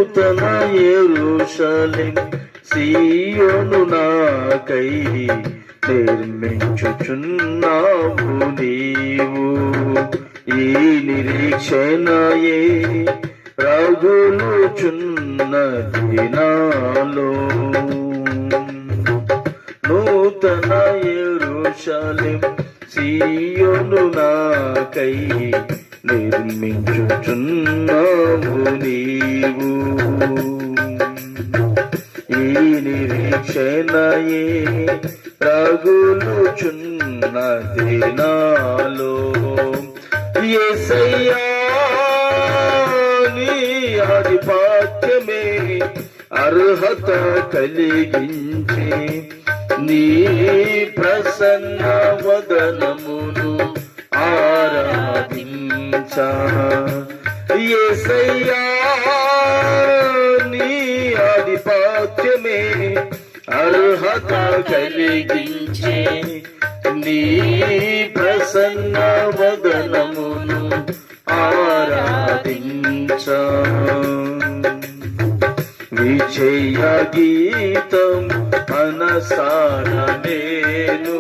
నూతన యెరూషలేం సీయోను నాకై నిర్మించుచున్నావు నీవు. ఈ నిరీక్షణయే రగులుచున్నది నాలో. నూతన యెరూషలేం సీయోను నాకై నిర్మించుచున్నావు నీవు. ఈ నిరీక్షణయే రగులుచున్నది నాలో. యేసయ్యా నీ ఆధిపత్యమే అర్హత కలిగించి నీ ప్రసన్న వదనమును ఆరాధించా. యేసయ్యా నీ ఆధిపత్యమే అర్హత కలిగించి నీ ప్రసన్న వదనమును ఆరాధించా. విజయ గీతం మనసార నేను